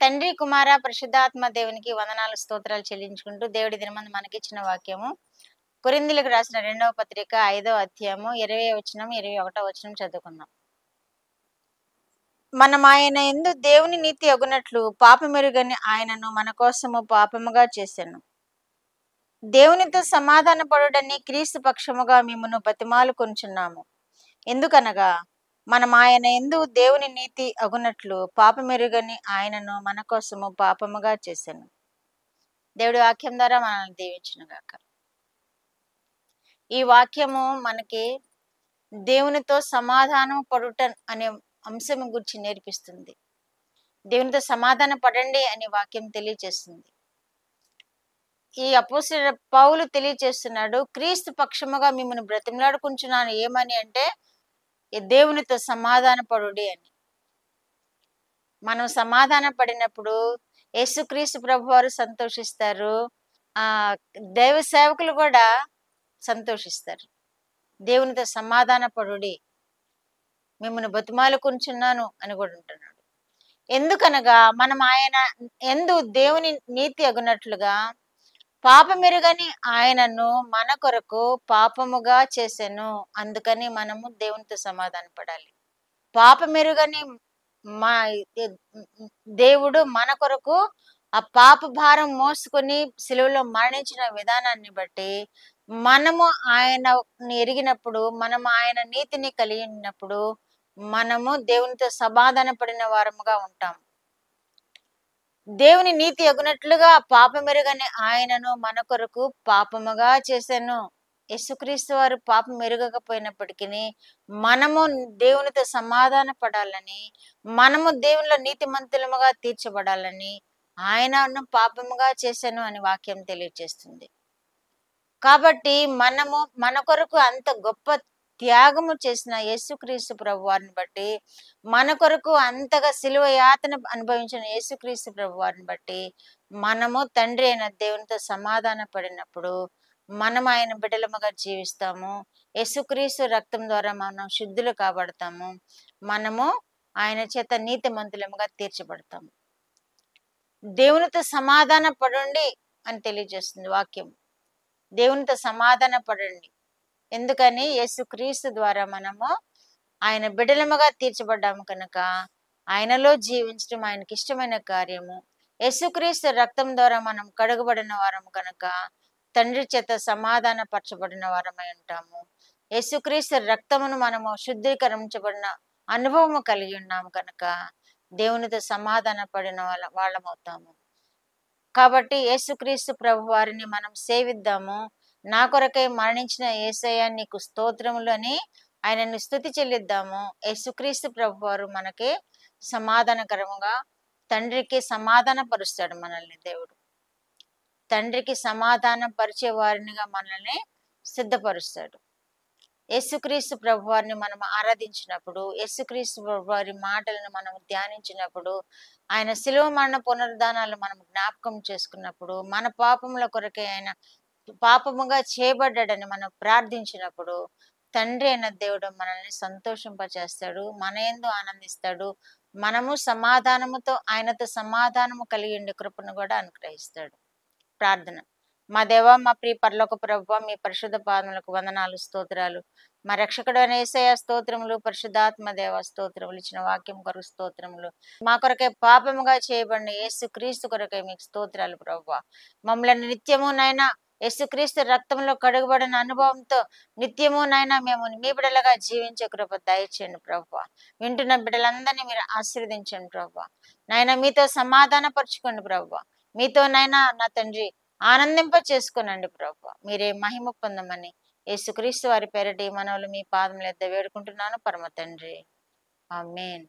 తండ్రి, కుమార, పరిశుద్ధాత్మ దేవునికి వందనాలు స్తోత్రాలు చెల్లించుకుంటూ దేవుడి దినమందు మనకిచ్చిన వాక్యము కొరింథీయులకు రాసిన 2వ పత్రిక 5వ అధ్యాయము 20వ వచనం 21వ వచనం చదువుకుందాం. మనం ఆయన యందు దేవుని నీతి అగునట్లు పాపమెరుగని ఆయనను మన కోసము పాపముగా చేసెను. దేవునితో సమాధాన పడుడని క్రీస్తు పక్షముగా మిమ్మును బతిమాలుకొనుచున్నాము. ఎందుకనగా మనం ఆయన యందు దేవుని నీతి అగునట్లు పాపమెరుగని ఆయనను మన కోసము పాపముగా చేసెను. దేవుడి వాక్యం ద్వారా మనల్ని దీవించును గాక. ఈ వాక్యము మనకి దేవునితో సమాధానం పడుట అనే అంశం గురించి నేర్పిస్తుంది. దేవునితో సమాధాన పడండి అనే వాక్యం తెలియజేస్తుంది. ఈ అపోస్తలుడైన పౌలు తెలియజేస్తున్నాడు, క్రీస్తు పక్షముగా మిమ్మల్ని బ్రతిమలాడుకుంటున్నాను. ఏమని అంటే దేవునితో సమాధాన పడుడి అని. మనం సమాధాన పడినప్పుడు యేసుక్రీస్తు ప్రభు వారు సంతోషిస్తారు, దైవ సేవకులు కూడా సంతోషిస్తారు. దేవునితో సమాధాన పడుడి, మిమ్మల్ని బతిమాలుకుంటున్నాను అని కూడా ఉంటున్నాడు. ఎందుకనగా మనం ఆయన యందు దేవుని నీతి అగునట్లుగా పాపమెరుగని ఆయనను మన కొరకు పాపముగా చేసెను. అందుకని మనము దేవునితో సమాధాన పడాలి. పాపమెరుగని మా దేవుడు మన కొరకు ఆ పాప భారం మోసుకొని సిలువలో మరణించిన విధానాన్ని బట్టి మనము ఆయన ఎరిగినప్పుడు, మనము ఆయన నీతిని కలిగినప్పుడు మనము దేవునితో సమాధాన పడిన వారముగా ఉంటాం. దేవుని నీతి అగునట్లుగా పాపమెరుగని ఆయనను మన కొరకు పాపముగా చేసెను. యేసుక్రీస్తు వారు పాపం ఎరుగకపోయినప్పటికీ మనము దేవునితో సమాధాన పడాలని, మనము దేవునిలో నీతిమంతులముగా తీర్చబడాలని ఆయనను పాపముగా చేసెను అని వాక్యం తెలియజేస్తుంది. కాబట్టి మనము మన కొరకు అంత గొప్ప త్యాగము చేసిన యేసుక్రీస్తు ప్రభు వారిని బట్టి, మన కొరకు అంతగా సిలువ యాతన అనుభవించిన యేసుక్రీస్తు ప్రభు వారిని బట్టి మనము తండ్రి అయిన దేవునితో సమాధాన పడినప్పుడు మనం ఆయన బిడ్డలముగా జీవిస్తాము. యేసుక్రీస్తు రక్తం ద్వారా మనం శుద్ధులు కాబడతాము. మనము ఆయన చేత నీతిమంతులముగా తీర్చబడతాము. దేవునితో సమాధాన పడండి అని తెలియజేస్తుంది వాక్యం. దేవునితో సమాధాన పడండి. ఎందుకని? యేసుక్రీస్తు ద్వారా మనము ఆయన బిడ్డలముగా తీర్చబడ్డాము కనుక ఆయనలో జీవించడం ఆయనకి ఇష్టమైన కార్యము. యేసుక్రీస్తు రక్తం ద్వారా మనం కడుగబడిన వారము కనుక తండ్రి చేత సమాధాన పరచబడిన వారమై ఉంటాము. యేసుక్రీస్తు రక్తమును మనము శుద్ధీకరించబడిన అనుభవము కలిగి ఉన్నాము కనుక దేవునితో సమాధాన పడిన వాళ్ళమవుతాము. కాబట్టి యేసుక్రీస్తు ప్రభు వారిని మనం సేవిద్దాము. నా కొరకై మరణించిన యేసయ్య నీకు స్తోత్రములు అని ఆయనను స్తుతి చెల్లిద్దాము. యేసుక్రీస్తు ప్రభు వారు మనకి సమాధానకరముగా తండ్రికి సమాధాన పరుస్తాడు మనల్ని. దేవుడు తండ్రికి సమాధానం పరిచే వారినిగా మనల్ని సిద్ధపరుస్తాడు. యేసుక్రీస్తు ప్రభు వారిని మనం ఆరాధించినప్పుడు, యేసుక్రీస్తు ప్రభు వారి మాటలను మనం ధ్యానించినప్పుడు, ఆయన శిలువ మరణ పునరుద్ధానాలు మనం జ్ఞాపకం చేసుకున్నప్పుడు, మన పాపముల కొరకే ఆయన పాపముగా చేయబడ్డాడని మనం ప్రార్థించినప్పుడు తండ్రి అయిన దేవుడు మనల్ని సంతోషింపచేస్తాడు, మన యందు ఆనందిస్తాడు. మనము సమాధానముతో ఆయనతో సమాధానము కలిగి ఉండే కృపను కూడా అనుగ్రహిస్తాడు. ప్రార్థన. మా దేవ, మా ప్రియ పరలోక ప్రభువా, మీ పరిశుద్ధ పాదములకు వందనాలు, స్తోత్రాలు. మా రక్షకుడు అనే యేసయ్య స్తోత్రములు, పరిశుద్ధాత్మ దేవ స్తోత్రములు, ఇచ్చిన వాక్యం కొరకు స్తోత్రములు. మా కొరకై పాపముగా చేయబడిన యేసుక్రీస్తు కొరకై మీకు స్తోత్రాలు ప్రభువా. మమ్మల్ని నిత్యము నైనా యేసుక్రీస్తు రక్తంలో కడుగబడిన అనుభవంతో నిత్యము నైనా మేము మీ బిడ్డలుగా జీవించే కృప దయచేయండి ప్రభువా. వింటున్న బిడ్డలందరినీ మీరు ఆశీర్వదించండి ప్రభువా. నాయన మీతో సమాధాన పరచుకోండి ప్రభువా. మీతో నైనా నా తండ్రి ఆనందింప చేసుకోనండి ప్రభువా. మీరే మహిమ పొందమని యేసుక్రీస్తు వారి పేరటి మనవులు మీ పాదముల యొద్ద వేడుకుంటున్నాను పరమ తండ్రి. ఆమేన్.